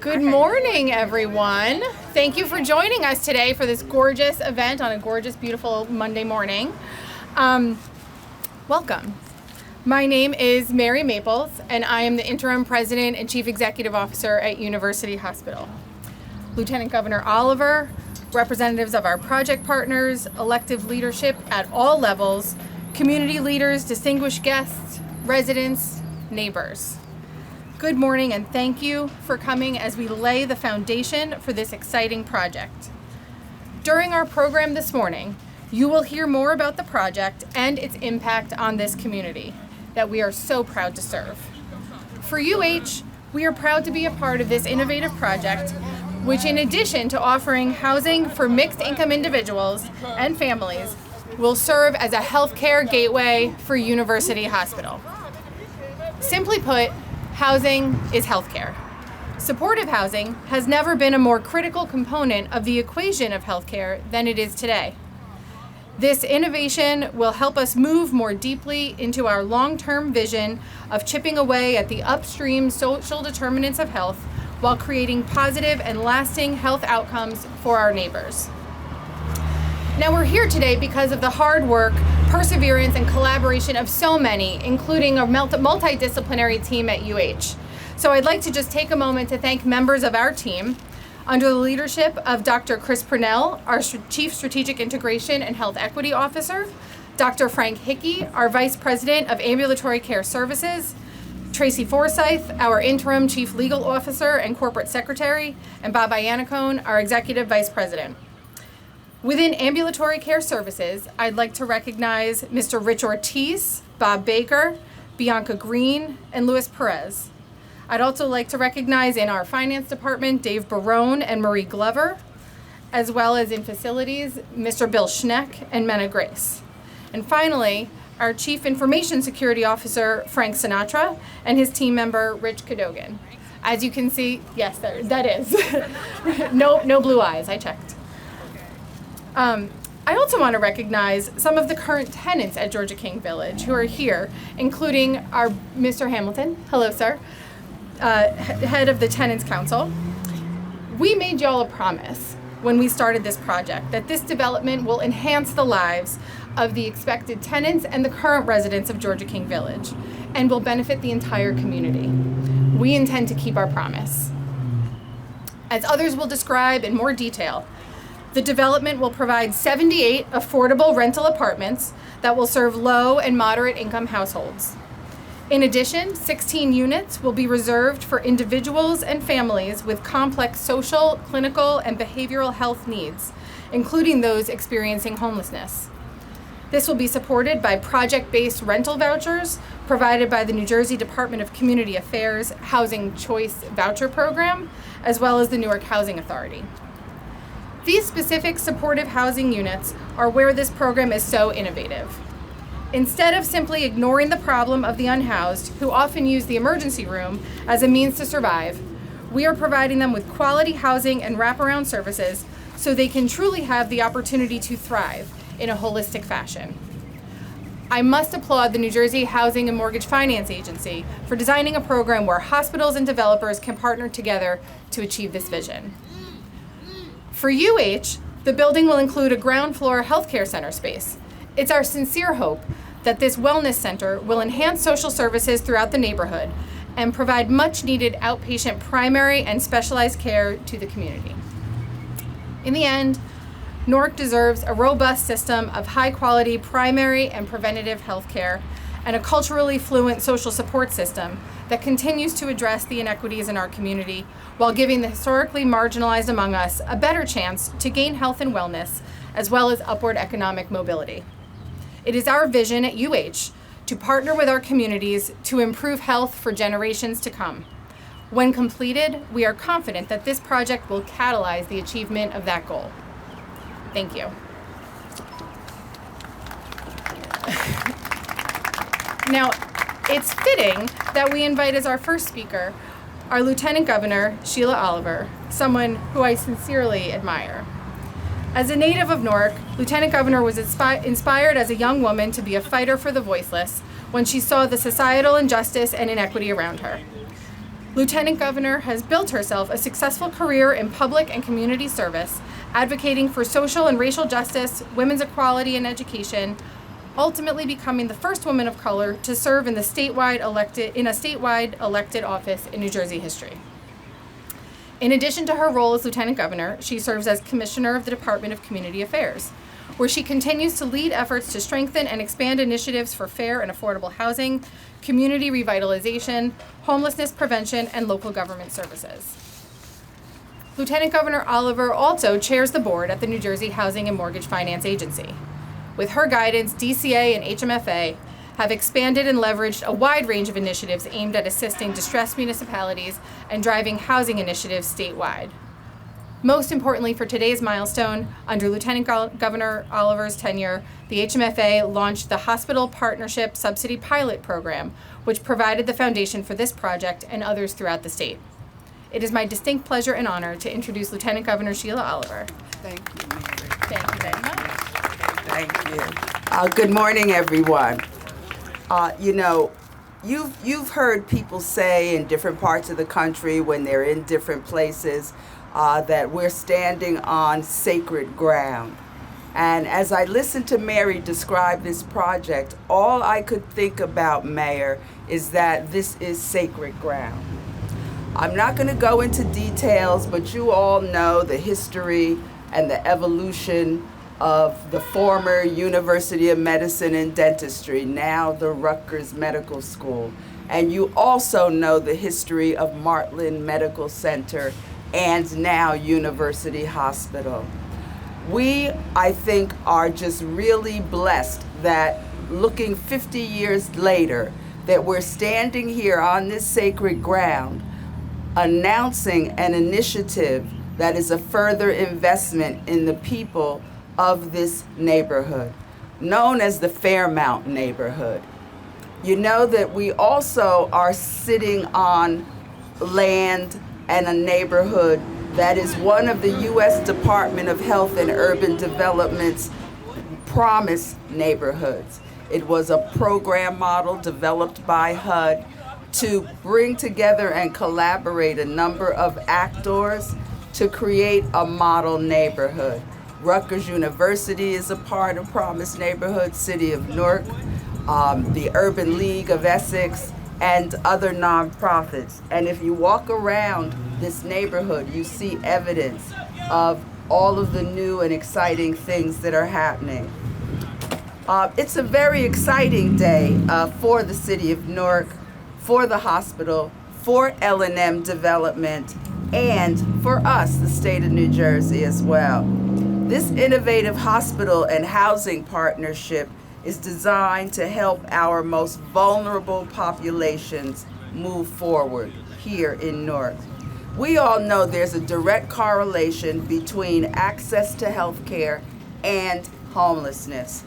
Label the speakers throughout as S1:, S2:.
S1: Good morning, everyone. Thank you for joining us today for this gorgeous event on a gorgeous, beautiful Monday morning. Welcome. My name is Mary Maples, and I am the Interim President and Chief Executive Officer at University Hospital. Lieutenant Governor Oliver, representatives of our project partners, elected leadership at all levels, community leaders, distinguished guests, residents, neighbors. Good morning and thank you for coming as we lay the foundation for this exciting project. During our program this morning, you will hear more about the project and its impact on this community that we are so proud to serve. For UH, we are proud to be a part of this innovative project, which in addition to offering housing for mixed income individuals and families, will serve as a healthcare gateway for University Hospital. Simply put, housing is healthcare. Supportive housing has never been a more critical component of the equation of healthcare than it is today. This innovation will help us move more deeply into our long-term vision of chipping away at the upstream social determinants of health while creating positive and lasting health outcomes for our neighbors. Now we're here today because of the hard work, perseverance, and collaboration of so many, including a multidisciplinary team at UH. So I'd like to just take a moment to thank members of our team under the leadership of Dr. Chris Purnell, our Chief Strategic Integration and Health Equity Officer, Dr. Frank Hickey, our Vice President of Ambulatory Care Services, Tracy Forsyth, our Interim Chief Legal Officer and Corporate Secretary, and Bob Iannacone, our Executive Vice President. Within Ambulatory Care Services, I'd like to recognize Mr. Rich Ortiz, Bob Baker, Bianca Green, and Luis Perez. I'd also like to recognize in our Finance Department, Dave Barone and Marie Glover, as well as in Facilities, Mr. Bill Schneck and Mena Grace. And finally, our Chief Information Security Officer, Frank Sinatra, and his team member, Rich Cadogan. As you can see, yes, that is. No blue eyes, I checked. I also want to recognize some of the current tenants at Georgia King Village who are here, including our Mr. Hamilton, hello sir, head of the Tenants Council. We made y'all a promise when we started this project that this development will enhance the lives of the expected tenants and the current residents of Georgia King Village and will benefit the entire community. We intend to keep our promise. As others will describe in more detail, the development will provide 78 affordable rental apartments that will serve low and moderate income households. In addition, 16 units will be reserved for individuals and families with complex social, clinical, and behavioral health needs, including those experiencing homelessness. This will be supported by project-based rental vouchers provided by the New Jersey Department of Community Affairs Housing Choice Voucher Program, as well as the Newark Housing Authority. These specific supportive housing units are where this program is so innovative. Instead of simply ignoring the problem of the unhoused, who often use the emergency room as a means to survive, we are providing them with quality housing and wraparound services so they can truly have the opportunity to thrive in a holistic fashion. I must applaud the New Jersey Housing and Mortgage Finance Agency for designing a program where hospitals and developers can partner together to achieve this vision. For UH, the building will include a ground floor healthcare center space. It's our sincere hope that this wellness center will enhance social services throughout the neighborhood and provide much needed outpatient primary and specialized care to the community. In the end, Newark deserves a robust system of high quality primary and preventative health care and a culturally fluent social support system that continues to address the inequities in our community while giving the historically marginalized among us a better chance to gain health and wellness, as well as upward economic mobility. It is our vision at UH to partner with our communities to improve health for generations to come. When completed, we are confident that this project will catalyze the achievement of that goal. Thank you. Now, it's fitting that we invite as our first speaker our Lieutenant Governor, Sheila Oliver, someone who I sincerely admire. As a native of Newark, Lieutenant Governor was inspired as a young woman to be a fighter for the voiceless when she saw the societal injustice and inequity around her. Lieutenant Governor has built herself a successful career in public and community service, advocating for social and racial justice, women's equality and education, ultimately becoming the first woman of color to serve in a statewide elected office in New Jersey history. In addition to her role as Lieutenant Governor, she serves as Commissioner of the Department of Community Affairs, where she continues to lead efforts to strengthen and expand initiatives for fair and affordable housing, community revitalization, homelessness prevention, and local government services. Lieutenant Governor Oliver also chairs the board at the New Jersey Housing and Mortgage Finance Agency. With her guidance, DCA and HMFA have expanded and leveraged a wide range of initiatives aimed at assisting distressed municipalities and driving housing initiatives statewide. Most importantly for today's milestone, under Lieutenant Governor Oliver's tenure, the HMFA launched the Hospital Partnership Subsidy Pilot Program, which provided the foundation for this project and others throughout the state. It is my distinct pleasure and honor to introduce Lieutenant Governor Sheila Oliver.
S2: Thank you, Mary.
S1: Thank you very much.
S2: Thank you. Good morning, everyone. You've heard people say in different parts of the country when they're in different places that we're standing on sacred ground. And as I listened to Mary describe this project, all I could think about, Mayor, is that this is sacred ground. I'm not going to go into details, but you all know the history and the evolution of the former University of Medicine and Dentistry, now the Rutgers Medical School. And you also know the history of Martland Medical Center and now University Hospital. We, I think, are just really blessed that looking 50 years later, that we're standing here on this sacred ground announcing an initiative that is a further investment in the people of this neighborhood, known as the Fairmount neighborhood. You know that we also are sitting on land and a neighborhood that is one of the U.S. Department of Health and Urban Development's promise neighborhoods. It was a program model developed by HUD to bring together and collaborate a number of actors to create a model neighborhood. Rutgers University is a part of Promise Neighborhood, City of Newark, the Urban League of Essex, and other nonprofits. And if you walk around this neighborhood, you see evidence of all of the new and exciting things that are happening. It's a very exciting day for the City of Newark, for the hospital, for L&M development, and for us, the state of New Jersey as well. This innovative hospital and housing partnership is designed to help our most vulnerable populations move forward here in Newark. We all know there's a direct correlation between access to health care and homelessness.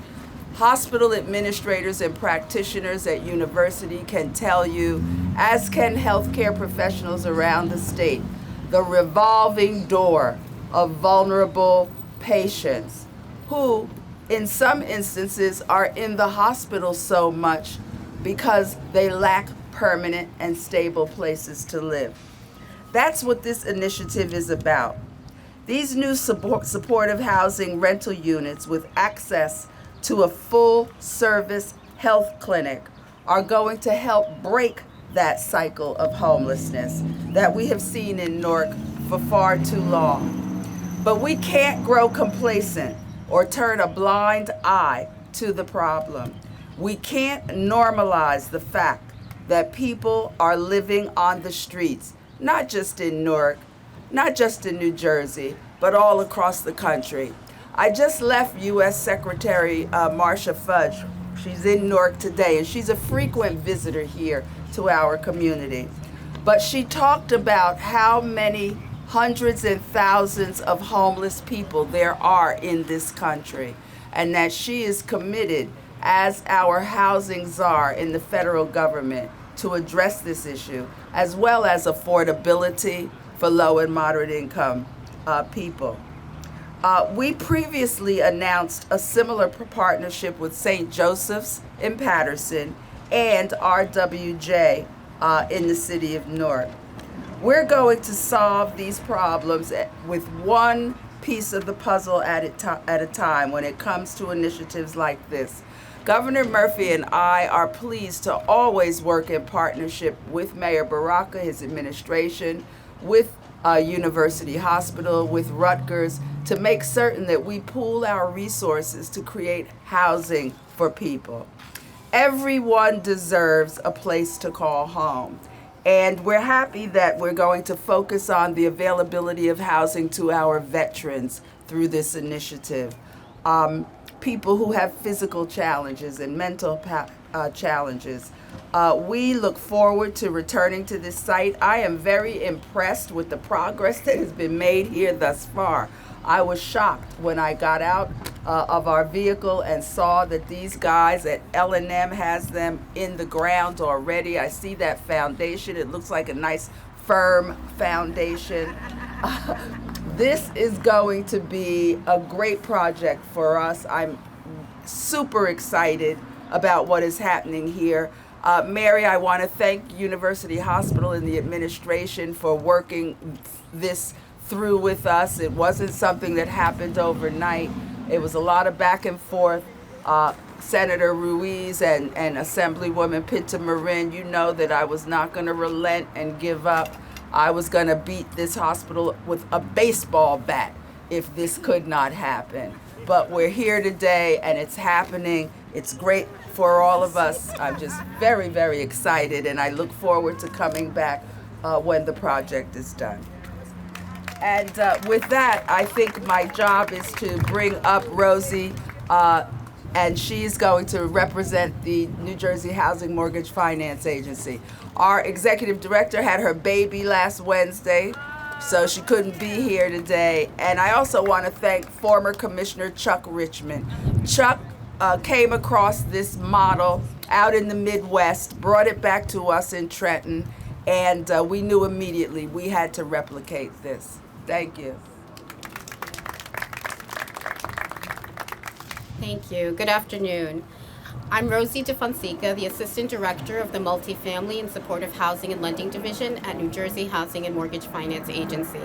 S2: Hospital administrators and practitioners at university can tell you, as can healthcare professionals around the state, the revolving door of vulnerable patients who, in some instances, are in the hospital so much because they lack permanent and stable places to live. That's what this initiative is about. These new supportive housing rental units with access to a full-service health clinic are going to help break that cycle of homelessness that we have seen in Newark for far too long. But we can't grow complacent or turn a blind eye to the problem. We can't normalize the fact that people are living on the streets, not just in Newark, not just in New Jersey, but all across the country. I just left U.S. Secretary Marcia Fudge. She's in Newark today, and she's a frequent visitor here to our community. But she talked about how many hundreds and thousands of homeless people there are in this country, and that she is committed as our housing czar in the federal government to address this issue, as well as affordability for low and moderate income people. We previously announced a similar partnership with St. Joseph's in Paterson and RWJ in the city of Newark. We're going to solve these problems with one piece of the puzzle at a time when it comes to initiatives like this. Governor Murphy and I are pleased to always work in partnership with Mayor Baraka, his administration, with University Hospital, with Rutgers, to make certain that we pool our resources to create housing for people. Everyone deserves a place to call home. And we're happy that we're going to focus on the availability of housing to our veterans through this initiative. People who have physical challenges and mental challenges. We look forward to returning to this site. I am very impressed with the progress that has been made here thus far. I was shocked when I got out of our vehicle and saw that these guys at L&M has them in the ground already. I see that foundation. It looks like a nice firm foundation. This is going to be a great project for us. I'm super excited about what is happening here. Mary, I want to thank University Hospital and the administration for working this through with us. It wasn't something that happened overnight. It was a lot of back and forth. Senator Ruiz and Assemblywoman Pinta Marin, you know that I was not going to relent and give up. I was going to beat this hospital with a baseball bat if this could not happen. But we're here today and it's happening. It's great for all of us. I'm just very, very excited, and I look forward to coming back when the project is done. And with that, I think my job is to bring up Rosie, and she's going to represent the New Jersey Housing Mortgage Finance Agency. Our executive director had her baby last Wednesday, so she couldn't be here today. And I also want to thank former Commissioner Chuck Richmond. Chuck came across this model out in the Midwest, brought it back to us in Trenton, and we knew immediately we had to replicate this. Thank you.
S3: Thank you. Good afternoon. I'm Rosie DeFonseca, the Assistant Director of the Multifamily and Supportive Housing and Lending Division at New Jersey Housing and Mortgage Finance Agency.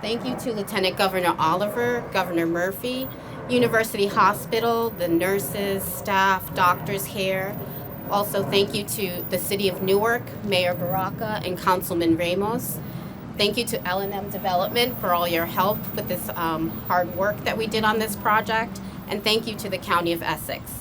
S3: Thank you to Lieutenant Governor Oliver, Governor Murphy, University Hospital, the nurses, staff, doctors here. Also, thank you to the City of Newark, Mayor Baraka, and Councilman Ramos. Thank you to L&M Development for all your help with this hard work that we did on this project. And thank you to the County of Essex.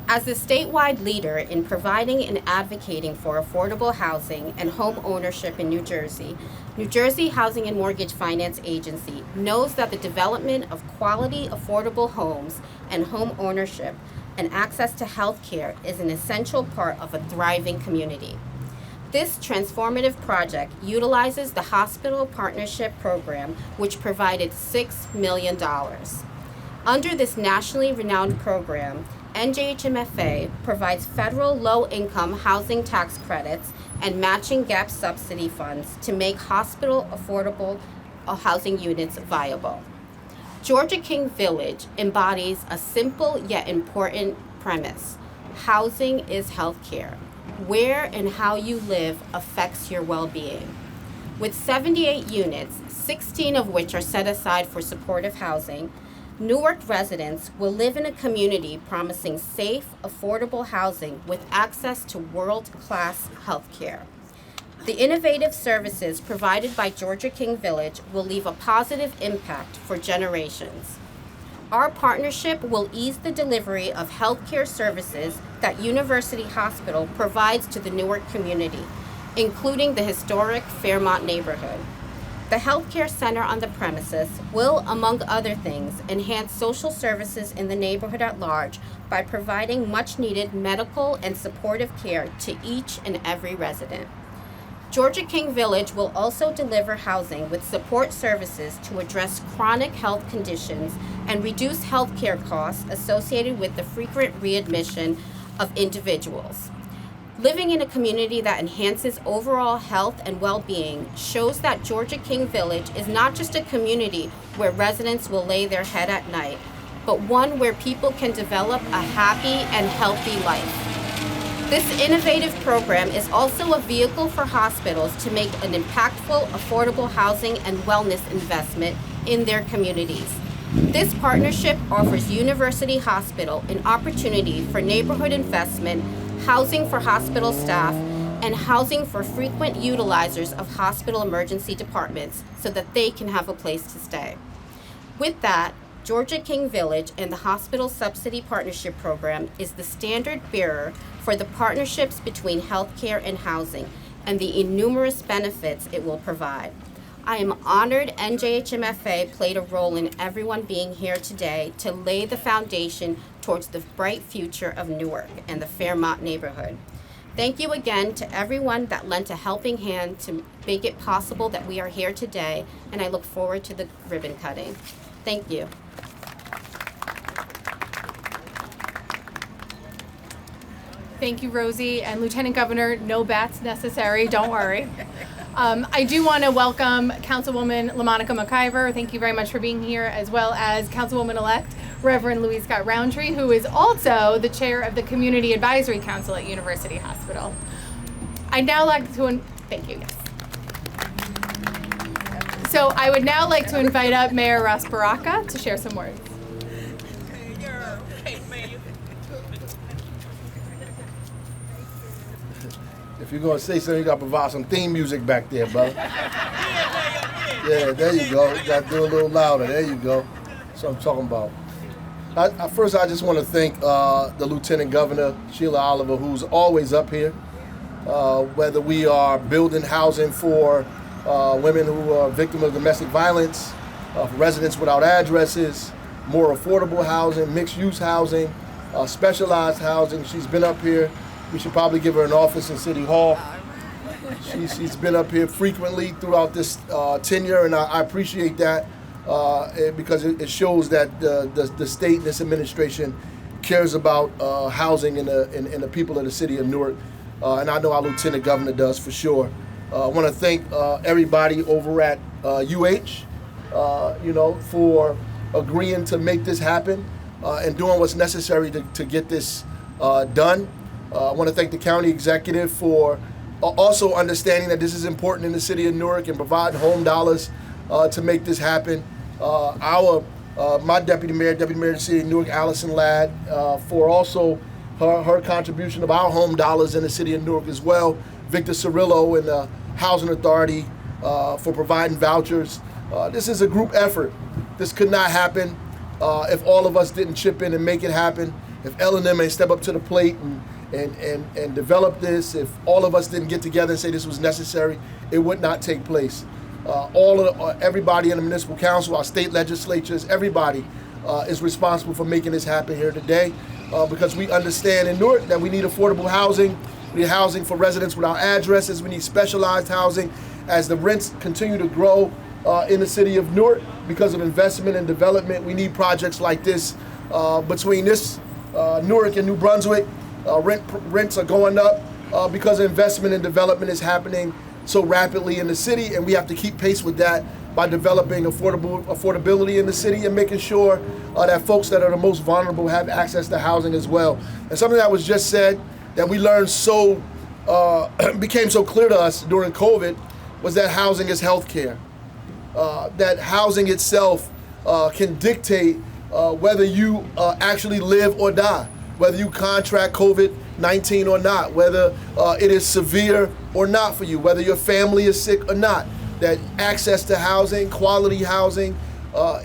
S3: As the statewide leader in providing and advocating for affordable housing and home ownership in New Jersey Housing and Mortgage Finance Agency knows that the development of quality, affordable homes and home ownership and access to health care is an essential part of a thriving community. This transformative project utilizes the Hospital Partnership Program, which provided $6 million. Under this nationally renowned program, NJHMFA provides federal low-income housing tax credits and matching gap subsidy funds to make hospital affordable housing units viable. Georgia King Village embodies a simple yet important premise. Housing is healthcare. Where and how you live affects your well-being. With 78 units, 16 of which are set aside for supportive housing, Newark residents will live in a community promising safe, affordable housing with access to world-class health care. The innovative services provided by Georgia King Village will leave a positive impact for generations. Our partnership will ease the delivery of healthcare services that University Hospital provides to the Newark community, including the historic Fairmont neighborhood. The healthcare center on the premises will, among other things, enhance social services in the neighborhood at large by providing much-needed medical and supportive care to each and every resident. Georgia King Village will also deliver housing with support services to address chronic health conditions and reduce healthcare costs associated with the frequent readmission of individuals. Living in a community that enhances overall health and well-being shows that Georgia King Village is not just a community where residents will lay their head at night, but one where people can develop a happy and healthy life. This innovative program is also a vehicle for hospitals to make an impactful, affordable housing and wellness investment in their communities. This partnership offers University Hospital an opportunity for neighborhood investment, housing for hospital staff, and housing for frequent utilizers of hospital emergency departments so that they can have a place to stay. With that, Georgia King Village and the Hospital Subsidy Partnership Program is the standard bearer for the partnerships between healthcare and housing and the innumerous benefits it will provide. I am honored NJHMFA played a role in everyone being here today to lay the foundation towards the bright future of Newark and the Fairmont neighborhood. Thank you again to everyone that lent a helping hand to make it possible that we are here today, and I look forward to the ribbon cutting. Thank you.
S1: Thank you, Rosie. And Lieutenant Governor, no bats necessary, don't worry. I do want to welcome Councilwoman LaMonica McIver. Thank you very much for being here, as well as Councilwoman-elect Reverend Louise Scott Roundtree, who is also the chair of the Community Advisory Council at University Hospital. I'd now like to, thank you, yes. So I would now like to invite up Mayor Ross Baraka to share some words.
S4: If you're going to say something, you got to provide some theme music back there, brother. Yeah, there you go. You got to do a little louder. There you go. That's what I'm talking about. First, I just want to thank the Lieutenant Governor, Sheila Oliver, who's always up here. Whether we are building housing for women who are victims of domestic violence, for residents without addresses, more affordable housing, mixed-use housing, specialized housing. She's been up here. We should probably give her an office in City Hall. She's been up here frequently throughout this tenure, and I appreciate that because it shows that the state and this administration cares about housing in the people of the city of Newark, and I know our Lieutenant Governor does for sure. I want to thank everybody over at UH, for agreeing to make this happen and doing what's necessary to get this done. I want to thank the county executive for also understanding that this is important in the city of Newark and providing home dollars to make this happen. My deputy mayor of the city of Newark, Allison Ladd, for also her contribution of our home dollars in the city of Newark as well. Victor Cirillo and the Housing Authority for providing vouchers. This is a group effort. This could not happen if all of us didn't chip in and make it happen. If L&M ain't step up to the plate and develop this, if all of us didn't get together and say this was necessary, it would not take place. Everybody in the municipal council, our state legislatures, everybody is responsible for making this happen here today because we understand in Newark that we need affordable housing. We need housing for residents without addresses. We need specialized housing as the rents continue to grow in the city of Newark because of investment and development. We need projects like this between this Newark and New Brunswick. Rents are going up because investment and development is happening so rapidly in the city, and we have to keep pace with that by developing affordability in the city and making sure that folks that are the most vulnerable have access to housing as well. And something that was just said that we learned became so clear to us during COVID was that housing is healthcare. That housing itself can dictate whether you actually live or die, whether you contract COVID-19 or not, whether it is severe or not for you, whether your family is sick or not. That access to housing, quality housing,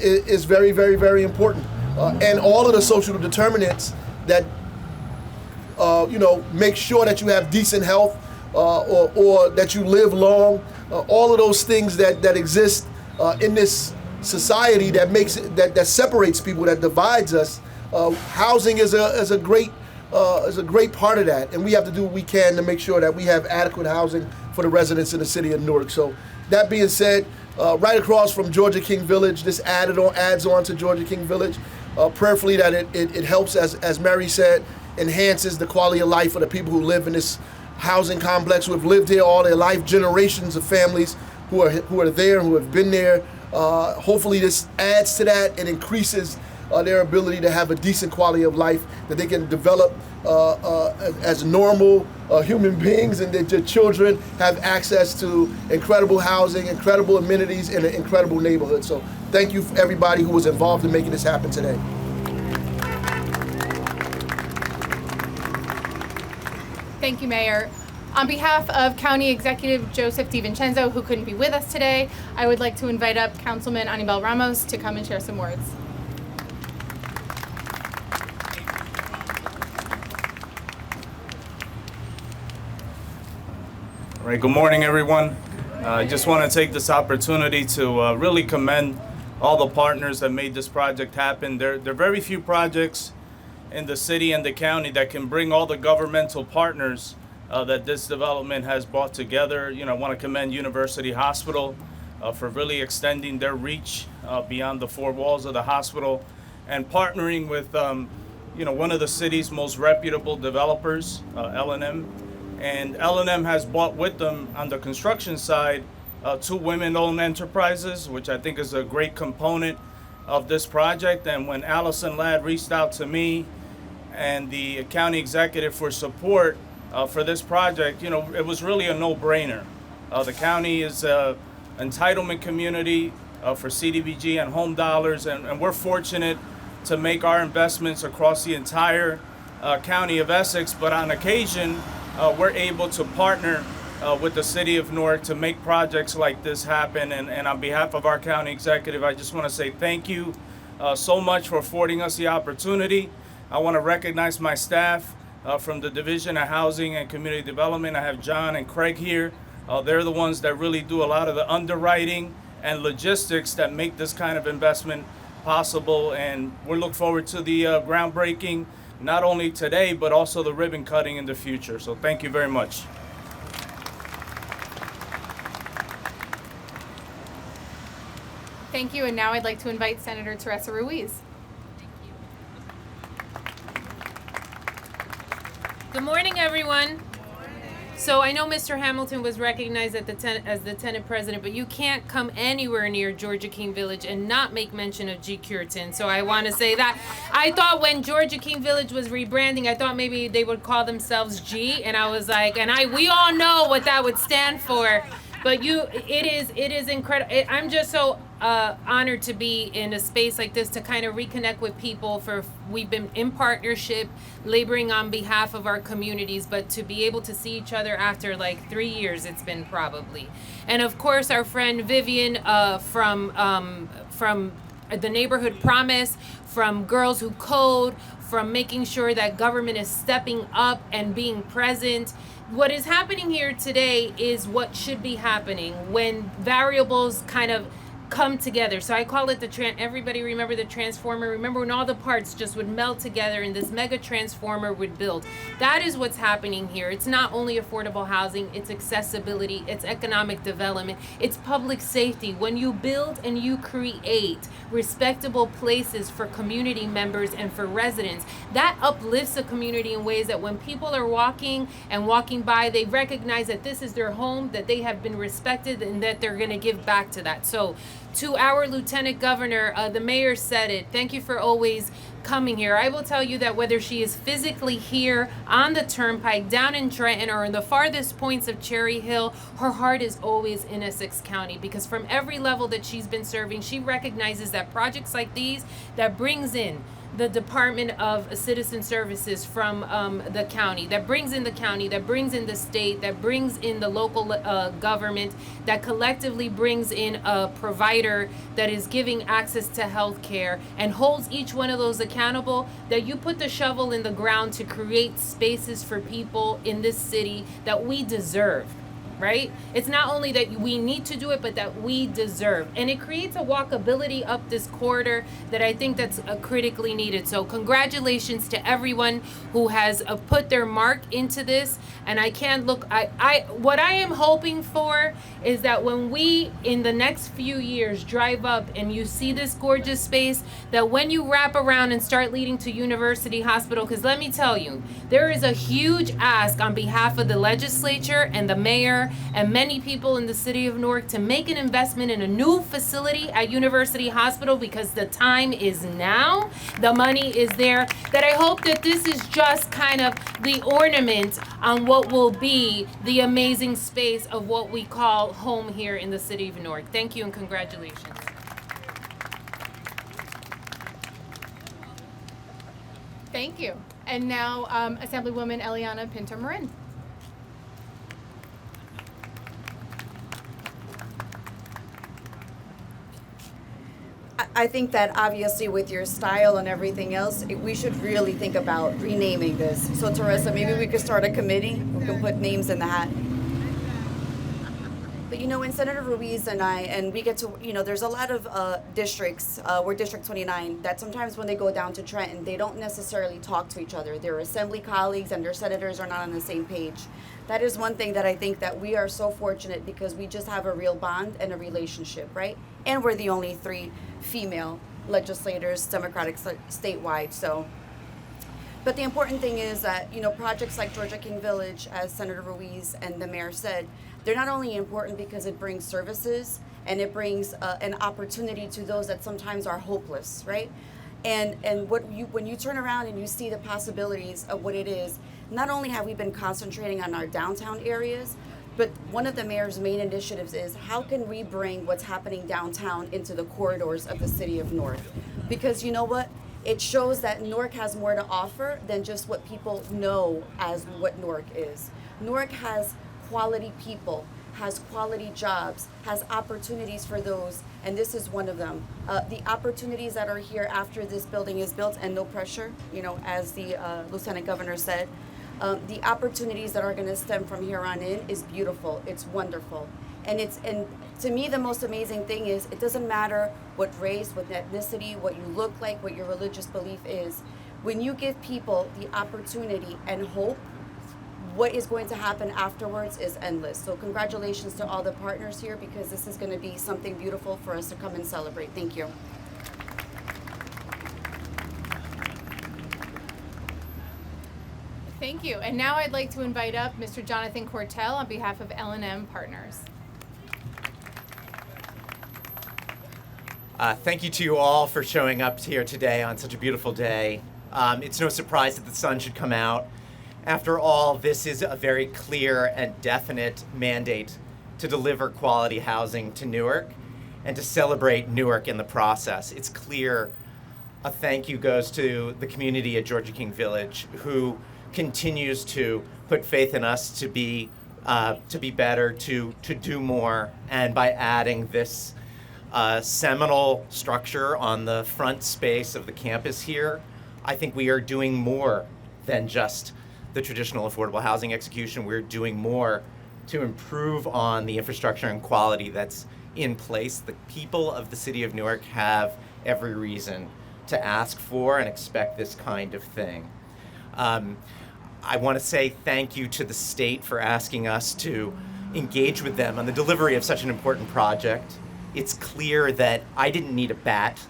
S4: is very, very, very important. And all of the social determinants that make sure that you have decent health or that you live long, all of those things that exist in this society that makes it, that separates people, that divides us. Housing is a great part of that, and we have to do what we can to make sure that we have adequate housing for the residents in the city of Newark. So that being said, right across from Georgia King Village, this adds on to Georgia King Village, prayerfully that it helps, as Mary said, enhances the quality of life for the people who live in this housing complex, who have lived here all their life, generations of families who are there, who have been there. Hopefully this adds to that and increases their ability to have a decent quality of life, that they can develop as normal human beings, and that your children have access to incredible housing, incredible amenities, in an incredible neighborhood. So thank you for everybody who was involved in making this happen today.
S1: Thank you, Mayor. On behalf of County Executive Joseph DiVincenzo, who couldn't be with us today, I would like to invite up Councilman Anibal Ramos to come and share some words.
S5: All right, good morning, everyone. I just want to take this opportunity to really commend all the partners that made this project happen. There are very few projects in the city and the county that can bring all the governmental partners that this development has brought together. You know, I want to commend University Hospital for really extending their reach beyond the four walls of the hospital and partnering with, one of the city's most reputable developers, L&M. And L&M has brought with them on the construction side 2 women-owned enterprises, which I think is a great component of this project. And when Allison Ladd reached out to me and the county executive for support for this project, it was really a no-brainer. The county is an entitlement community for CDBG and home dollars, and we're fortunate to make our investments across the entire county of Essex, but on occasion, we're able to partner with the city of Newark to make projects like this happen. And on behalf of our county executive, I just want to say thank you so much for affording us the opportunity. I want to recognize my staff from the Division of Housing and Community Development. I have John and Craig here. They're the ones that really do a lot of the underwriting and logistics that make this kind of investment possible. And we look forward to the groundbreaking, not only today, but also the ribbon cutting in the future. So thank you very much.
S1: Thank you, and now I'd like to invite Senator Teresa Ruiz.
S6: Good morning, everyone. So I know Mr. Hamilton was recognized as the tenant president, but you can't come anywhere near Georgia King Village and not make mention of G. Curtin. So I want to say that. I thought when Georgia King Village was rebranding, I thought maybe they would call themselves G, and I was like, we all know what that would stand for. But it is incredible. I'm just so honored to be in a space like this to kind of reconnect with people. We've been in partnership, laboring on behalf of our communities, but to be able to see each other after like 3 years, it's been probably. And of course, our friend Vivian from the Neighborhood Promise, from Girls Who Code, from making sure that government is stepping up and being present. What is happening here today is what should be happening when variables kind of come together. So I call it everybody remember the transformer? Remember when all the parts just would melt together and this mega transformer would build? That is what's happening here. It's not only affordable housing, it's accessibility, it's economic development, it's public safety. When you build and you create respectable places for community members and for residents, that uplifts a community in ways that when people are walking by, they recognize that this is their home, that they have been respected, and that they're going to give back to that. So to our Lieutenant Governor, the mayor said it. Thank you for always coming here. I will tell you that whether she is physically here on the turnpike, down in Trenton, or in the farthest points of Cherry Hill, her heart is always in Essex County, because from every level that she's been serving, she recognizes that projects like these that brings in the Department of Citizen Services from the county, that brings in the county, that brings in the state, that brings in the local government, that collectively brings in a provider that is giving access to health care and holds each one of those accountable, that you put the shovel in the ground to create spaces for people in this city that we deserve. Right? It's not only that we need to do it, but that we deserve. And it creates a walkability up this corridor that I think that's critically needed. So congratulations to everyone who has put their mark into this. And I can't look, what I am hoping for is that when we, in the next few years, drive up and you see this gorgeous space, that when you wrap around and start leading to University Hospital, because let me tell you, there is a huge ask on behalf of the legislature and the mayor and many people in the city of Newark to make an investment in a new facility at University Hospital because the time is now, the money is there, that I hope that this is just kind of the ornament on what will be the amazing space of what we call home here in the city of Newark. Thank you and congratulations.
S1: Thank you. And now, Assemblywoman Eliana Pinto-Marin.
S7: I think that obviously with your style and everything else, we should really think about renaming this. So Teresa, maybe we could start a committee. We can put names in the hat. But you know, when Senator Ruiz and I, and we get to, you know, there's a lot of districts, we're District 29, that sometimes when they go down to Trenton, they don't necessarily talk to each other. Their assembly colleagues and their senators are not on the same page. That is one thing that I think that we are so fortunate because we just have a real bond and a relationship, right? And we're the only 3 female legislators, Democratic statewide, so. But the important thing is that, you know, projects like Georgia King Village, as Senator Ruiz and the mayor said, they're not only important because it brings services and it brings an opportunity to those that sometimes are hopeless, right? And when you turn around and you see the possibilities of what it is, not only have we been concentrating on our downtown areas, but one of the mayor's main initiatives is how can we bring what's happening downtown into the corridors of the city of Newark? Because you know what? It shows that Newark has more to offer than just what people know as what Newark is. Newark has quality people, has quality jobs, has opportunities for those, and this is one of them. The opportunities that are here after this building is built, and no pressure, you know, as the Lieutenant Governor said, the opportunities that are going to stem from here on in is beautiful. It's wonderful. And to me, the most amazing thing is it doesn't matter what race, what ethnicity, what you look like, what your religious belief is. When you give people the opportunity and hope, what is going to happen afterwards is endless. So congratulations to all the partners here because this is going to be something beautiful for us to come and celebrate. Thank you.
S1: Thank you. And now I'd like to invite up Mr. Jonathan Cortel on behalf of L&M Partners.
S8: Thank you to you all for showing up here today on such a beautiful day. It's no surprise that the sun should come out. After all, this is a very clear and definite mandate to deliver quality housing to Newark and to celebrate Newark in the process. It's clear a thank you goes to the community at Georgia King Village who continues to put faith in us to be better, to do more, and by adding this seminal structure on the front space of the campus here, I think we are doing more than just the traditional affordable housing execution. We're doing more to improve on the infrastructure and quality that's in place. The people of the city of Newark have every reason to ask for and expect this kind of thing. I want to say thank you to the state for asking us to engage with them on the delivery of such an important project. It's clear that I didn't need a bat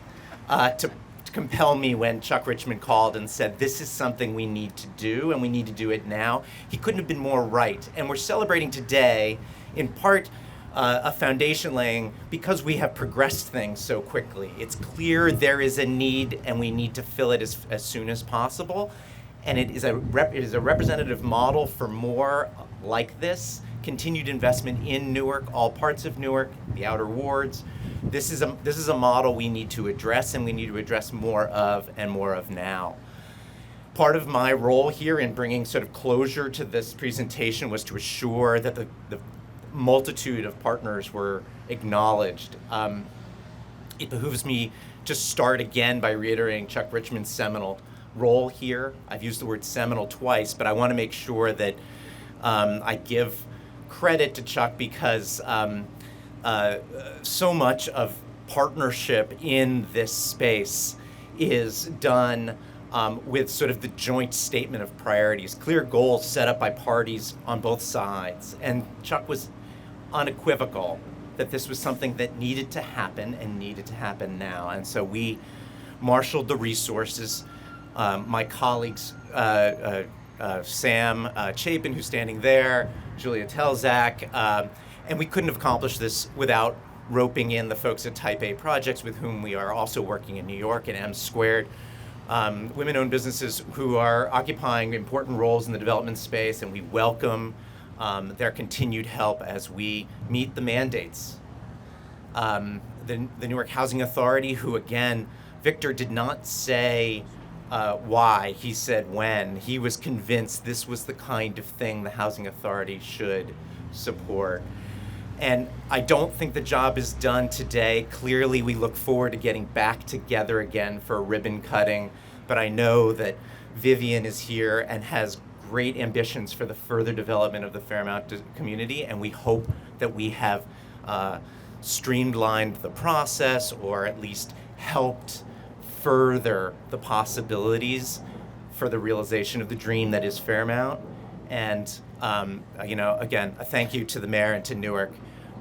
S8: to compel me when Chuck Richmond called and said, this is something we need to do and we need to do it now. He couldn't have been more right. And we're celebrating today, in part, a foundation laying because we have progressed things so quickly. It's clear there is a need and we need to fill it as soon as possible. And it is a representative model for more like this, continued investment in Newark, all parts of Newark, the outer wards. This is a model we need to address and we need to address more of and more of now. Part of my role here in bringing sort of closure to this presentation was to assure that the multitude of partners were acknowledged. It behooves me to start again by reiterating Chuck Richmond's seminal role here. I've used the word seminal twice, but I want to make sure that I give credit to Chuck because so much of partnership in this space is done with sort of the joint statement of priorities, clear goals set up by parties on both sides. And Chuck was unequivocal that this was something that needed to happen and needed to happen now. And so we marshaled the resources. My colleagues Sam Chapin, who's standing there, Julia Telzak, and we couldn't have accomplished this without roping in the folks at Type A Projects, with whom we are also working in New York, and M Squared, women-owned businesses who are occupying important roles in the development space, and we welcome their continued help as we meet the mandates. The Newark Housing Authority, who again, Victor did not say why, he said when. He was convinced this was the kind of thing the Housing Authority should support. And I don't think the job is done today. Clearly, we look forward to getting back together again for a ribbon cutting, but I know that Vivian is here and has great ambitions for the further development of the Fairmount community, and we hope that we have streamlined the process, or at least helped further the possibilities for the realization of the dream that is Fairmount. And again, a thank you to the mayor and to Newark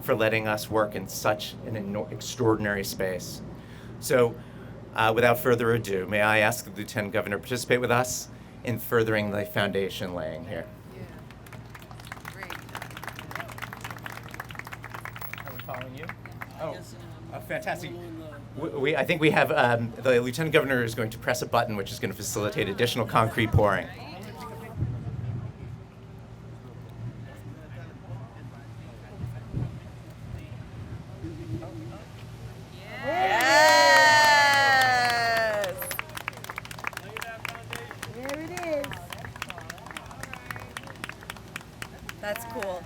S8: for letting us work in such an extraordinary space. So without further ado, may I ask the Lieutenant Governor to participate with us in furthering the foundation laying here. Are we following you? Oh, fantastic. I think we have, the Lieutenant Governor is going to press a button which is going to facilitate additional concrete pouring.
S7: Yes! There it is. That's cool.